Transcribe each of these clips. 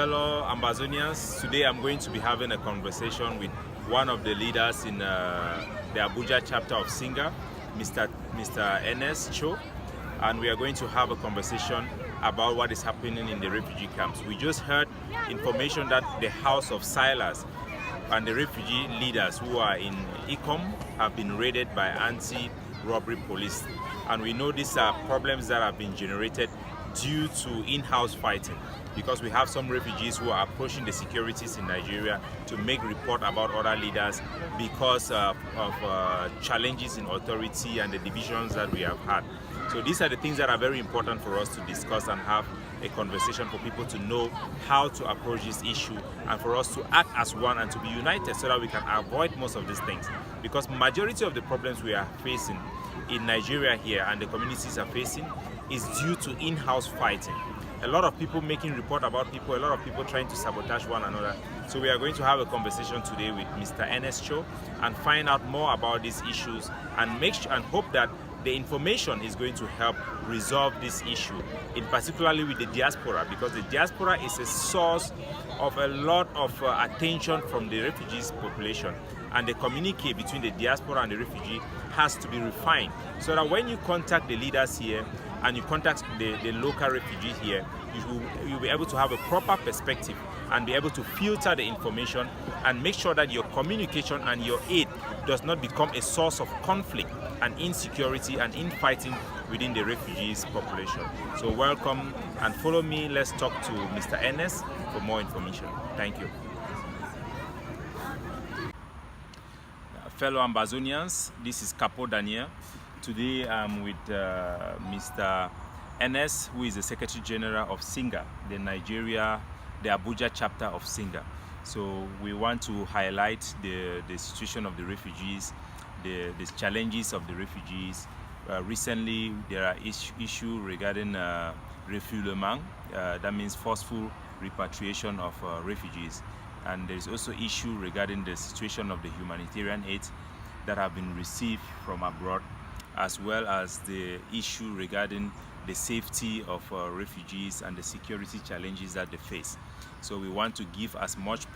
Fellow Ambazonians, today I'm going to be having a conversation with one of the leaders in the Abuja chapter of Singa, Mr. Ernest Cho, and we are going to have a conversation about what is happening in the refugee camps. We just heard information that the house of Silas and the refugee leaders who are in Ikom have been raided by anti-robbery police, and we know these are problems that have been generated due to in-house fighting, because we have some refugees who are approaching the securities in Nigeria to make report about other leaders because of challenges in authority and the divisions that we have had. So these are the things that are very important for us to discuss and have a conversation for people to know how to approach this issue and for us to act as one and to be united so that we can avoid most of these things. Because majority of the problems we are facing in Nigeria here and the communities are facing is due to in-house fighting. A lot of people making report about people, a lot of people trying to sabotage one another. So we are going to have a conversation today with Mr. Ernest Cho and find out more about these issues and make sure and hope that the information is going to help resolve this issue, in particularly with the diaspora, because the diaspora is a source of a lot of attention from the refugees population, and the communique between the diaspora and the refugee has to be refined so that when you contact the leaders here and you contact the local refugee here, you'll be able to have a proper perspective and be able to filter the information and make sure that your communication and your aid does not become a source of conflict and insecurity and infighting within the refugees population. So welcome and follow me. Let's talk to Mr. Ernest for more information. Thank you. Fellow Ambazonians, this is Capo Daniel. Today I'm with Mr. Ernest, who is the Secretary General of Singa, the Abuja chapter of Singa. So we want to highlight the situation of the refugees, the challenges of the refugees. Recently there are issues regarding refoulement, that means forceful repatriation of refugees. And there is also issue regarding the situation of the humanitarian aid that have been received from abroad, as well as the issue regarding the safety of refugees and the security challenges that they face. So we want to give as much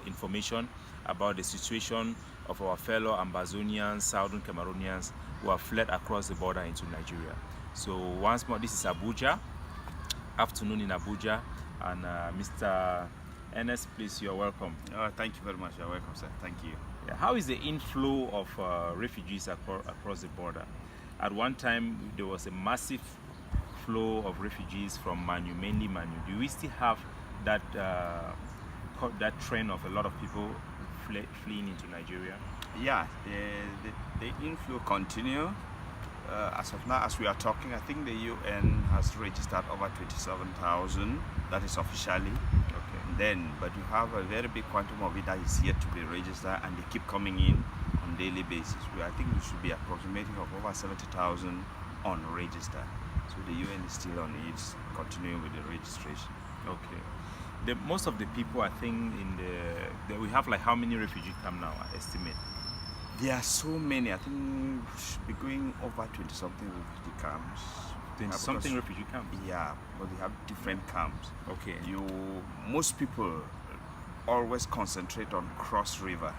information about the situation of our fellow Ambazonians, Southern Cameroonians who have fled across the border into Nigeria. So once more, this is Abuja, afternoon in Abuja, and Mr. Ernest, please, you're welcome. Thank you very much. You're welcome, sir. Thank you. Yeah, how is the inflow of refugees across the border? At one time, there was a massive flow of refugees from Manu, mainly Manu. Do we still have that that trend of a lot of people fleeing into Nigeria? Yeah, the inflow continue. As of now, as we are talking, I think the UN has registered over 27,000. That is officially. But you have a very big quantum of it that is yet to be registered, and they keep coming in on daily basis. I think we should be approximating of over 70,000 unregistered. So the UN is still on it, continuing with the registration. Okay. Most of the people, I think, we have like how many refugee camps now, I estimate? There are so many. I think we should be going over 20-something refugee camps. Something refugee camps? Yeah, but we have different camps. Okay. Most people always concentrate on Cross River.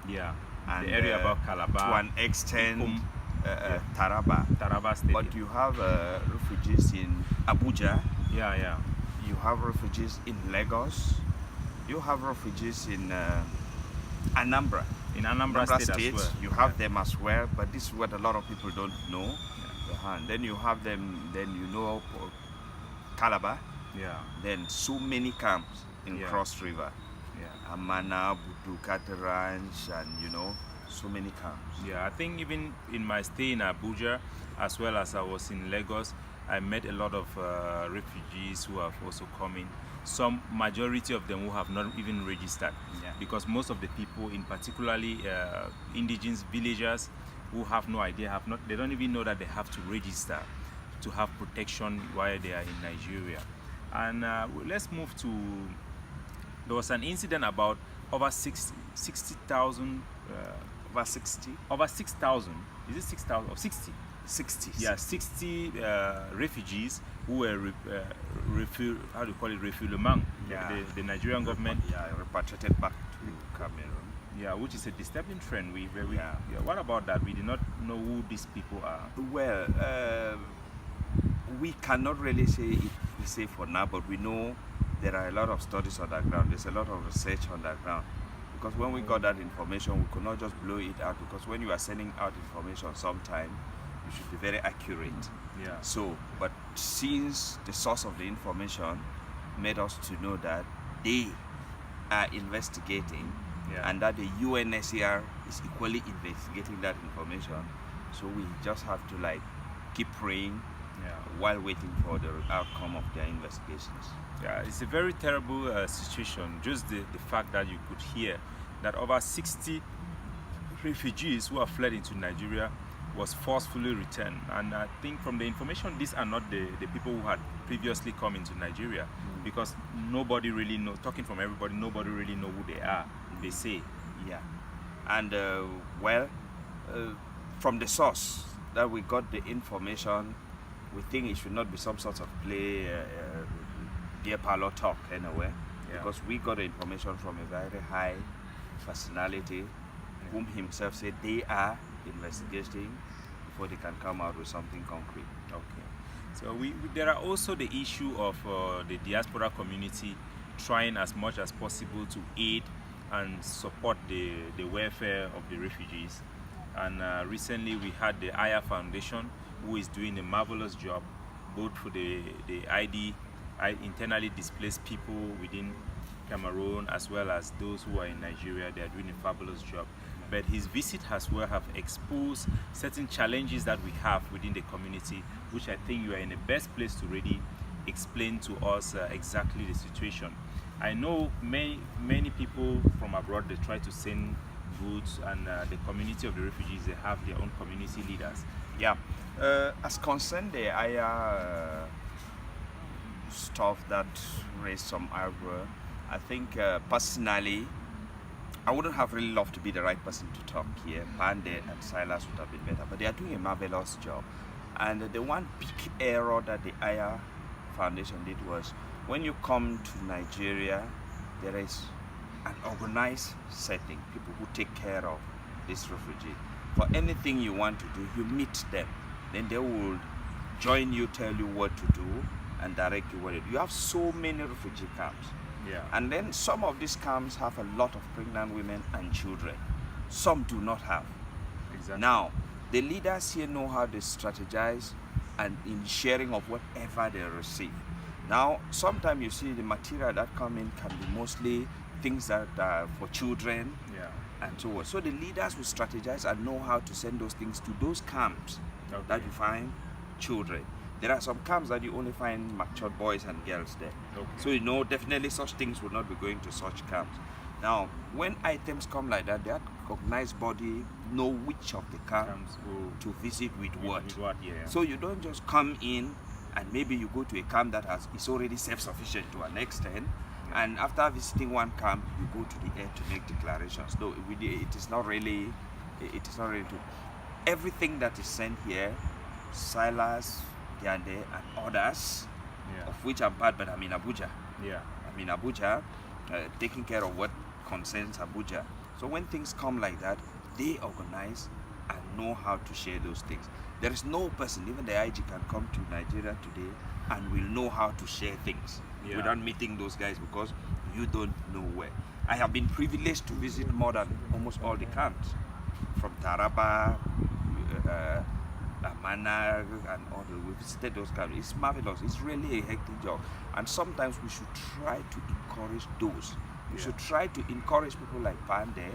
Yeah. And the area about Calabar. To an extent, yeah. Taraba Stadium. But you have refugees in Abuja. Yeah. You have refugees in Lagos. You have refugees in Anambra. In Anambra State as well. You have them as well, but this is what a lot of people don't know. And then you have them, Calabar. Yeah. Then so many camps in Cross River. Yeah. Amana, Butukate Ranch, and so many camps. Yeah, I think even in my stay in Abuja, as well as I was in Lagos, I met a lot of refugees who have also come in. Some majority of them who have not even registered, because most of the people, in particularly indigenous villagers, who have no idea, they don't even know that they have to register to have protection while they are in Nigeria. And let's move to, there was an incident about over 60,000, over 60? Over 6,000, is it 6,000 or 60? 60. Yeah, 60 refugees who were refoulement. the Nigerian government. Repatriated back to Cameroon. Yeah, which is a disturbing trend. What about that? We do not know who these people are. Well, we cannot really say it is safe for now, but we know there are a lot of studies on the ground. There's a lot of research on the ground. Because when we got that information, we could not just blow it out, because when you are sending out information sometime, you should be very accurate. Yeah. So, but since the source of the information made us to know that they are investigating, and that the UNHCR is equally investigating that information, so we just have to like keep praying while waiting for the outcome of their investigations. Yeah, it's a very terrible situation. Just the fact that you could hear that over 60 refugees who have fled into Nigeria was forcefully returned. And I think from the information, these are not the people who had previously come into Nigeria, because nobody really know, talking from everybody, nobody really know who they are, they say. Yeah. And from the source that we got the information, we think it should not be some sort of play, dear parlor talk anyway, because we got the information from a very high personality whom himself said they are investigating before they can come out with something concrete. Okay. So there are also the issue of the diaspora community trying as much as possible to aid and support the welfare of the refugees. And recently we had the Aya Foundation, who is doing a marvelous job, both for the internally displaced people within Cameroon, as well as those who are in Nigeria. They are doing a fabulous job. But his visit as well have exposed certain challenges that we have within the community, which I think you are in the best place to really explain to us exactly the situation. I know many people from abroad, they try to send goods, and the community of the refugees, they have their own community leaders. Yeah. As concerned the Aya stuff that raised some eyebrow, I think personally, I wouldn't have really loved to be the right person to talk here. Pande and Silas would have been better, but they are doing a marvelous job. And the one big error that the Aya Foundation did was, when you come to Nigeria, there is an organized setting, people who take care of this refugee. For anything you want to do, you meet them. Then they will join you, tell you what to do, and direct you what to do. You have so many refugee camps. Yeah. And then some of these camps have a lot of pregnant women and children. Some do not have. Exactly. Now, the leaders here know how to strategize and in sharing of whatever they receive. Now, sometimes you see the material that come in can be mostly things that are for children, and so on. So the leaders will strategize and know how to send those things to those camps that you find children. There are some camps that you only find matured boys and girls there. Okay. So you know definitely such things will not be going to such camps. Now, when items come like that, that organized body know which of the camps to visit with what. So you don't just come in and maybe you go to a camp that is already self-sufficient to an extent, and after visiting one camp, you go to the air to make declarations. No, it is not really true. Everything that is sent here, Silas, Yande, and others, of which I'm part, but I'm in Abuja. I'm in Abuja, taking care of what concerns Abuja. So when things come like that, they organize and know how to share those things. There is no person, even the IG, can come to Nigeria today and will know how to share things without meeting those guys, because you don't know where. I have been privileged to visit more than almost all the camps, from Taraba, Amana, and all the, we visited those camps. It's marvelous. It's really a hectic job, and sometimes we should try to encourage those. We should try to encourage people like Pande,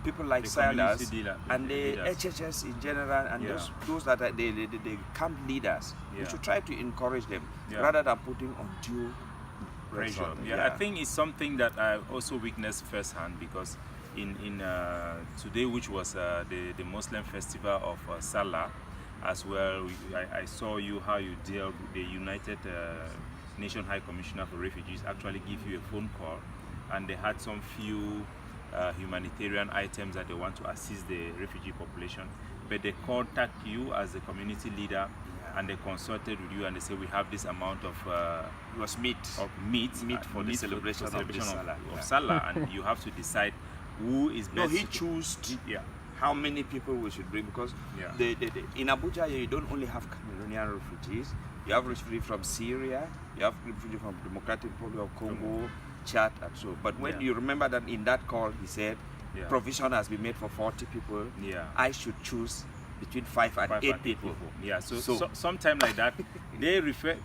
people like the Silas, and the HHS in general, and those that are the camp leaders. We should try to encourage them rather than putting undue pressure. I think it's something that I also witnessed firsthand, because in today, which was the Muslim festival of Salah, as well, I saw how you deal with the United Nations High Commissioner for Refugees actually give you a phone call, and they had some few humanitarian items that they want to assist the refugee population, but they contact you as a community leader and they consulted with you and they say we have this amount of It was meat. meat For the celebration of the Salah. of Salah, and you have to decide who is best. No, he chose Yeah. how many people we should bring, because Yeah. in Abuja you don't only have Cameroonian refugees, you have refugees from Syria, you have refugees from Democratic Republic of Congo, Chad, and so. But when you remember that in that call he said provision has been made for 40 people, I should choose between 5 and 8 people. Yeah, so sometime like that, they refer,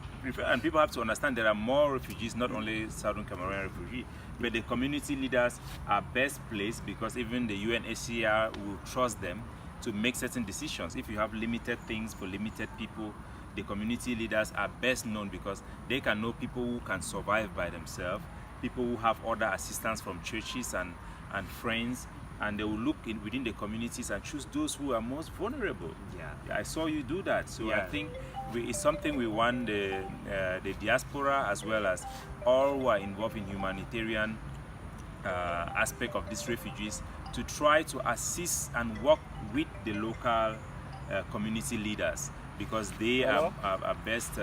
and people have to understand there are more refugees, not only Southern Cameroonian refugees, but the community leaders are best placed, because even the UNHCR will trust them to make certain decisions. If you have limited things for limited people, the community leaders are best known because they can know people who can survive by themselves, people who have other assistance from churches and friends, and they will look within the communities and choose those who are most vulnerable. Yeah, I saw you do that. So I think it's something we want the diaspora, as well as all who are involved in humanitarian aspect of these refugees, to try to assist and work with the local community leaders, because they are best,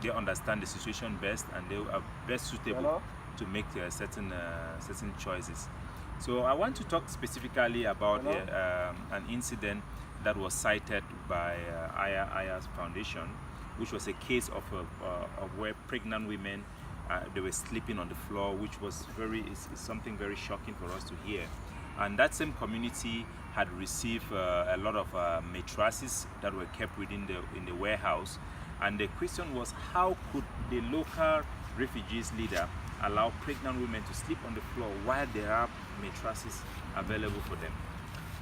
they understand the situation best, and they are best suitable to make certain choices. So I want to talk specifically about an incident that was cited by Aya's Foundation, which was a case of where pregnant women, they were sleeping on the floor, which was is something very shocking for us to hear. And that same community had received a lot of mattresses that were kept in the warehouse. And the question was, how could the local refugees leader allow pregnant women to sleep on the floor while there are mattresses available for them?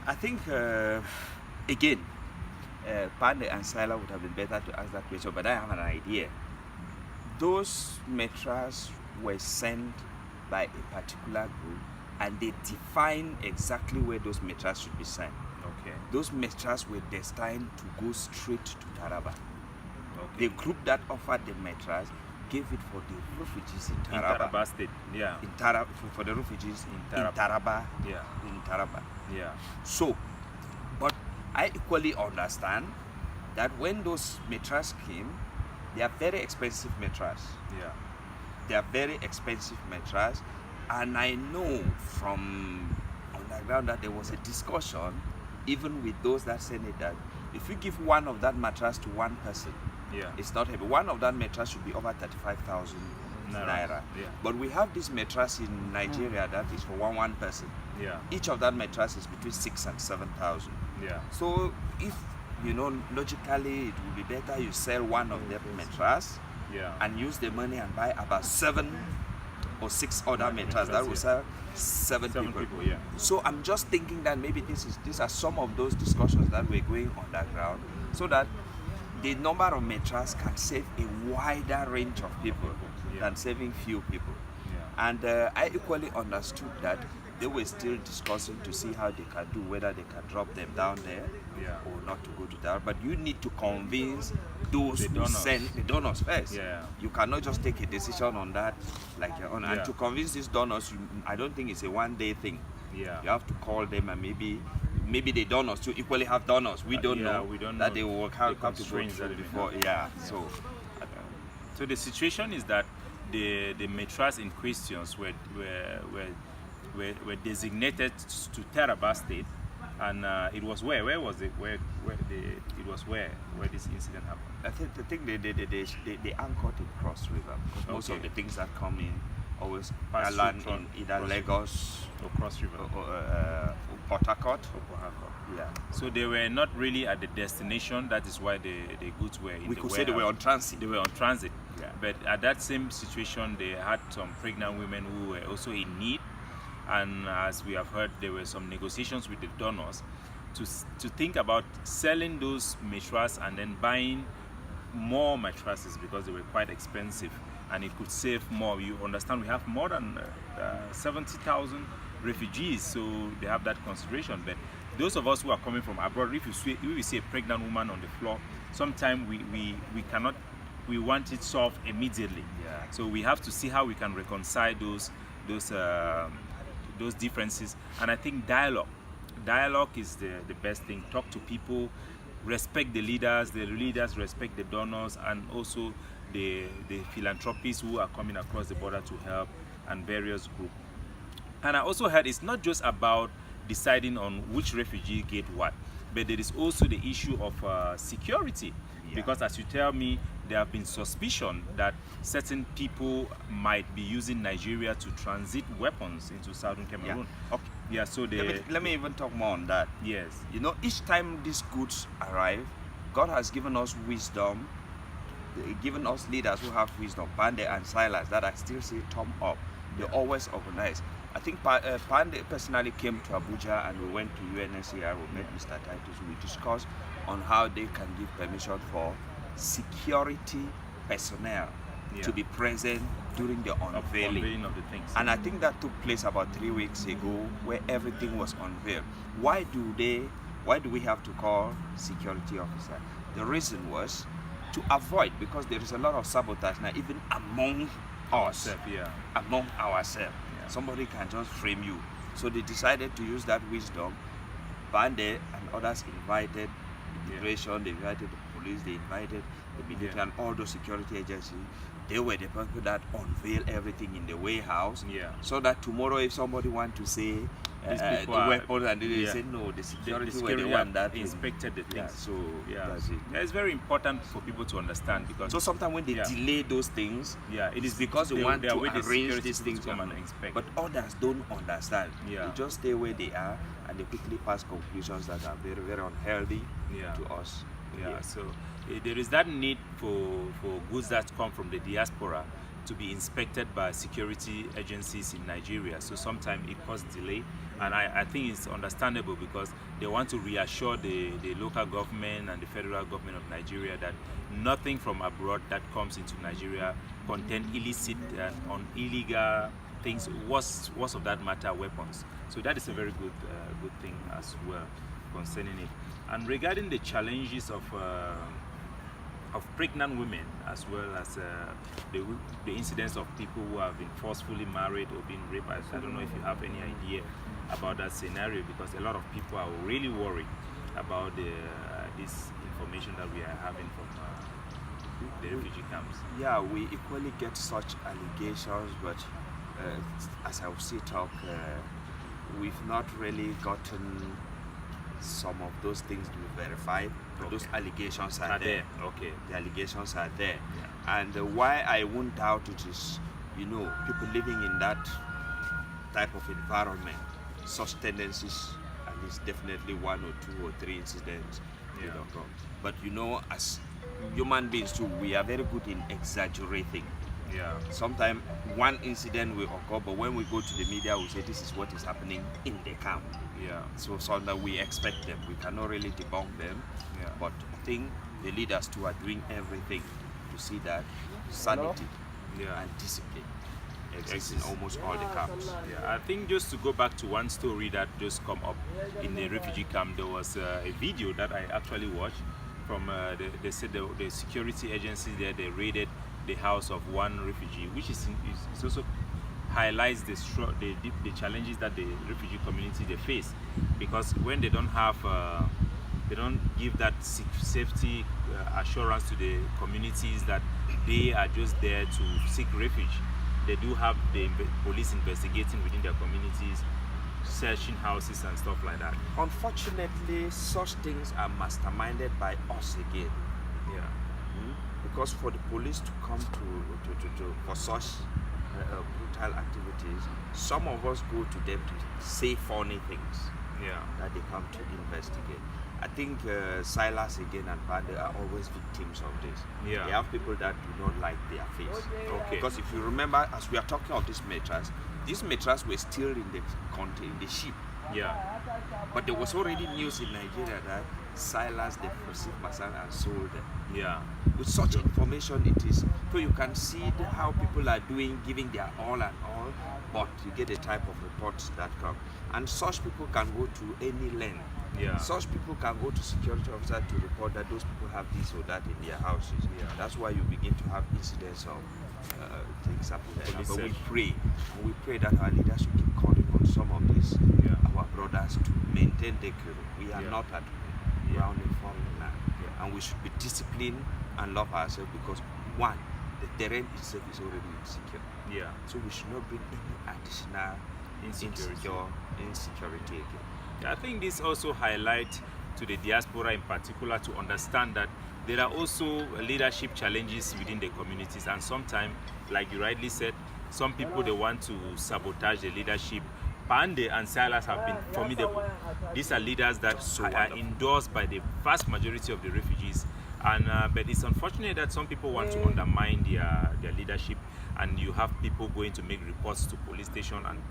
I think, again, Pande and Sila would have been better to ask that question, but I have an idea. Those mattresses were sent by a particular group, and they define exactly where those mattresses should be sent. Okay. Those mattresses were destined to go straight to Taraba. Okay. The group that offered the mattress gave it for the refugees in Taraba. In Taraba State, yeah. In Taraba, for the refugees in Taraba. Yeah. In Taraba. Yeah. So, but I equally understand that when those mattresses came, they are very expensive mattresses. Yeah. They are very expensive mattresses, and I know from underground that there was a discussion, even with those that said it, that if you give one of that mattress to one person, it's not heavy. One of that mattress should be over 35,000 naira. Yeah. But we have this mattress in Nigeria that is for one person. Yeah. Each of that mattress is between 6,000 and 7,000. Yeah. So if logically it would be better you sell one of that mattress and use the money and buy about 7 or 6 other mattresses that will sell 7 people. Yeah. So I'm just thinking that maybe these are some of those discussions that we're going underground, so that the number of mattresses can save a wider range of people than saving few people. Yeah. And I equally understood that they were still discussing to see how they can do, whether they can drop them down there or not to go to that. But you need to convince those who send the donors first. Yeah. You cannot just take a decision on that like your own. And to convince these donors, I don't think it's a one-day thing. Yeah. You have to call them, and maybe the donors too equally have donors. We don't know that they will work out how to go through before. Yeah. So the situation is that the mattress in questions were designated to Taraba State, and it was where was it? Where this incident happened? I think they anchored in Cross River, because most of the things that come in always land in either Lagos or Cross River or Port Harcourt. Yeah. So they were not really at the destination. That is why the goods were in we the could warehouse. say they were on transit. They were on transit. Yeah. But at that same situation, they had some pregnant women who were also in need. And as we have heard, there were some negotiations with the donors to think about selling those mattresses and then buying more mattresses, because they were quite expensive and it could save more. You understand, we have more than 70,000 refugees, so they have that consideration. But those of us who are coming from abroad, if we see a pregnant woman on the floor, sometimes we want it solved immediately. Yeah. So we have to see how we can reconcile those differences. And I think dialogue is the best thing. Talk to people, respect the leaders respect the donors, and also the philanthropists who are coming across the border to help, and various groups. And I also heard it's not just about deciding on which refugee get what, but there is also the issue of security. Yeah. Because as you tell me, there have been suspicion that certain people might be using Nigeria to transit weapons into southern Cameroon. Yeah. Okay. Yeah, so Let me even talk more on that. Yes. You know, each time these goods arrive, God has given us wisdom, given us leaders who have wisdom, Pande and Silas, that I still see thumb up. They always organize. I think Pande personally came to Abuja, and we went to UNHCR, we met Mr. Titus, we discussed on how they can give permission for security personnel to be present during the unveiling of the things. And I think that took place about 3 weeks ago, where everything was unveiled. Why do we have to call security officer? The reason was to avoid, because there is a lot of sabotage now, even among us, among ourselves. Yeah. Somebody can just frame you. So they decided to use that wisdom. Bande and others invited immigration, they invited the police, they invited the military and all those security agencies. They were the people that unveil everything in the warehouse, so that tomorrow if somebody want to say the weapons, and they say no, the security were the one that inspected the things. So that's it. It's very important for people to understand, because so sometimes when they delay those things, it is because they want to arrange these things to come and inspect. But others don't understand. They just stay where they are, and they quickly pass conclusions that are very, very unhealthy to us. So there is that need for goods that come from the diaspora to be inspected by security agencies in Nigeria. So sometimes it causes delay, and I think it's understandable, because they want to reassure the local government and the federal government of Nigeria that nothing from abroad that comes into Nigeria contain illicit and illegal things, worst of that matter, weapons. So that is a very good thing as well concerning it. And regarding the challenges of pregnant women, as well as the incidents of people who have been forcefully married or being raped, I don't know if you have any idea about that scenario, because a lot of people are really worried about this information that we are having from the refugee camps. Yeah, we equally get such allegations, but as I will see talk, we've not really gotten some of those things to be verified, but those allegations are there. The allegations are there. And why I won't doubt it is, people living in that type of environment, such tendencies, and it's definitely 1 or 2 or 3 incidents. But as human beings too, we are very good in exaggerating. Sometimes one incident will occur, but when we go to the media, we say this is what is happening in the camp. So that we expect them. We cannot really debunk them. But I think the leaders too are doing everything to see that sanity and discipline exists in almost all the camps. I think just to go back to one story that just come up in the refugee camp, there was a video that I actually watched from they said the security agency there, they raided the house of one refugee, which is also highlights the challenges that the refugee community they face, because when they don't have they don't give that safety assurance to the communities that they are just there to seek refuge. They do have the police investigating within their communities, searching houses and stuff like that. Unfortunately, such things are masterminded by us again. Because for the police to come for such brutal activities, some of us go to them to say funny things that they come to investigate. I think Silas again and Pande are always victims of this. They have people that do not like their face. Because if you remember, as we are talking of these matras were still in the ship. But there was already news in Nigeria that Silas they received Masan and sold them. With such information, it is so you can see how people are doing, giving their all and all, but you get the type of reports that come. And such people can go to any length. Such people can go to security officer to report that those people have this or that in their houses. That's why you begin to have incidents of things happening. But we pray that our leaders should keep calling on some of these our brothers to maintain decorum. We are not at ground in foreign land. And we should be disciplined and love ourselves because, one, the terrain itself is already insecure. Yeah. So we should not bring any additional insecurity again. I think this also highlights to the diaspora in particular to understand that there are also leadership challenges within the communities, and sometimes, like you rightly said, some people they want to sabotage the leadership. Pande and Silas have been formidable. These are leaders that are endorsed by the vast majority of the refugees, and but it's unfortunate that some people want to undermine their leadership, and you have people going to make reports to police station, and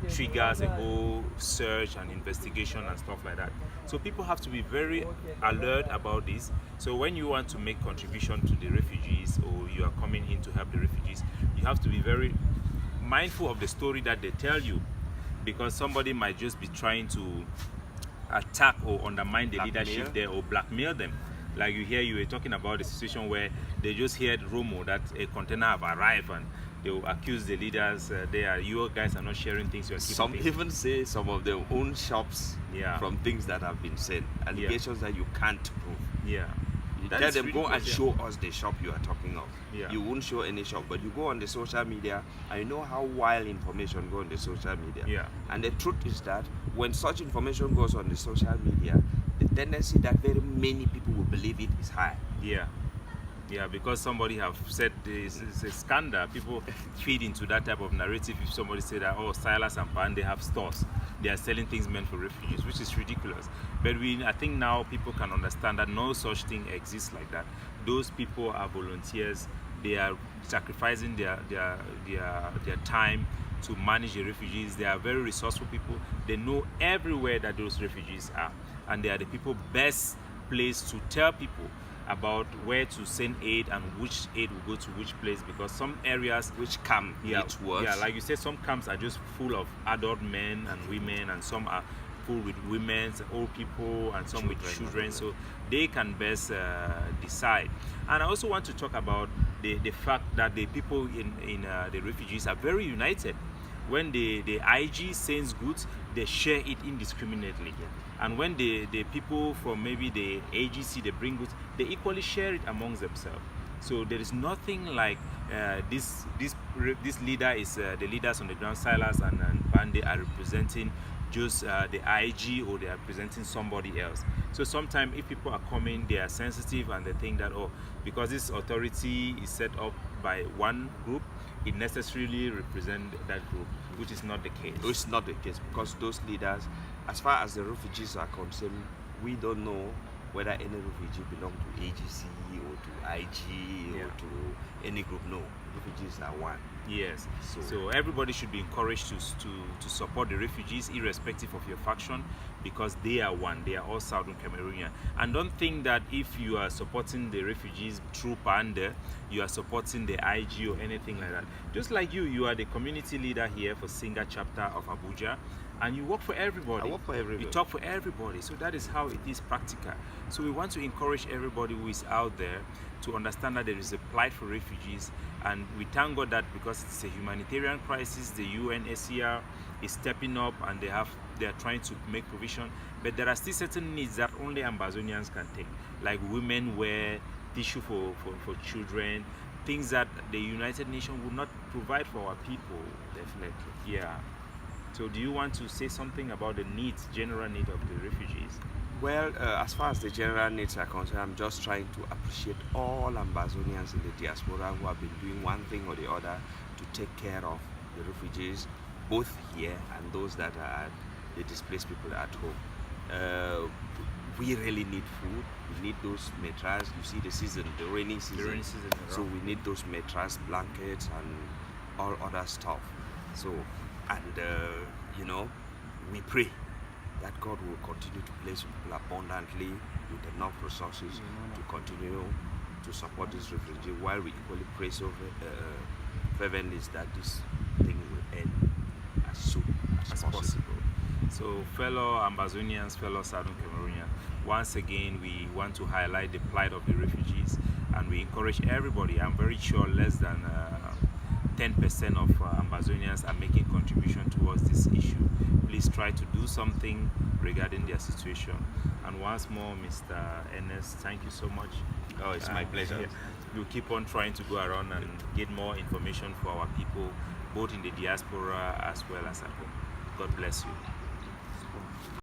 it triggers a whole search and investigation and stuff like that. So people have to be very alert about this. So when you want to make contribution to the refugees, or you are coming in to help the refugees, you have to be very mindful of the story that they tell you, because somebody might just be trying to attack or undermine the leadership there, or blackmail them. Like you were talking about the situation where they just heard rumor that a container have arrived, and they will accuse the leaders. You guys are not sharing things. You are keeping some things. even say some of their own shops from things that have been said, allegations that you can't prove. Yeah. You tell them, go and show us the shop you are talking of. Yeah. You won't show any shop, but you go on the social media, and you know how wild information go on the social media. Yeah. And the truth is that when such information goes on the social media, the tendency that very many people will believe it is high. Yeah. Yeah, because somebody have said this is a scandal. People feed into that type of narrative. If somebody say that, oh, Silas and Pan, they have stores, they are selling things meant for refugees, which is ridiculous. But I think now people can understand that no such thing exists like that. Those people are volunteers. They are sacrificing their time to manage the refugees. They are very resourceful people. They know everywhere that those refugees are, and they are the people best placed to tell people about where to send aid and which aid will go to which place, because some areas which camp needs worse. Yeah, like you said, some camps are just full of adult men and women, and some are full with women, old people, and some with children, so they can best decide. And I also want to talk about the fact that the people in the refugees are very united. When the IG sends goods, they share it indiscriminately. And when the people from maybe the AGC, they bring goods, they equally share it amongst themselves. So there is nothing like this leader is the leaders on the ground, Silas and Bande, are representing just the IG, or they are representing somebody else. So sometimes if people are coming, they are sensitive and they think that, oh, because this authority is set up by one group, it necessarily represents that group, which is not the case. It's not the case, because those leaders, as far as the refugees are concerned, we don't know whether any refugee belong to AGC or to IG or to any group. No, refugees are one. Yes. So everybody should be encouraged to support the refugees, irrespective of your faction, because they are one. They are all Southern Cameroonian. And don't think that if you are supporting the refugees through Pande, you are supporting the IG or anything like that. Just like you are the community leader here for Singa chapter of Abuja, and you work for everybody. I work for everybody. You talk for everybody. So that is how it is practical. So we want to encourage everybody who is out there to understand that there is a plight for refugees, and we thank God that because it's a humanitarian crisis, the UNHCR is stepping up, and they are trying to make provision. But there are still certain needs that only Ambazonians can take, like women wear, tissue for children, things that the United Nations would not provide for our people. Definitely. Yeah. So do you want to say something about the needs, general need of the refugees? Well, as far as the general needs are concerned, I'm just trying to appreciate all Ambazonians in the diaspora who have been doing one thing or the other to take care of the refugees, both here and those that are the displaced people at home. We really need food. We need those matras. You see the season, the rainy season. The rainy season. So we need those matras, blankets, and all other stuff. So, and we pray that God will continue to bless people abundantly with enough resources to continue to support this refugee, while we equally pray so fervently that this thing will end as soon as possible. So fellow Ambazonians, fellow Southern Cameroonians, once again we want to highlight the plight of the refugees, and we encourage everybody. I'm very sure less than 10% of Ambazonians are making contribution towards this issue. Please try to do something regarding their situation. And once more, Mr. Ernest, thank you so much. Oh, it's my pleasure. We'll keep on trying to go around and get more information for our people, both in the diaspora as well as at home. God bless you.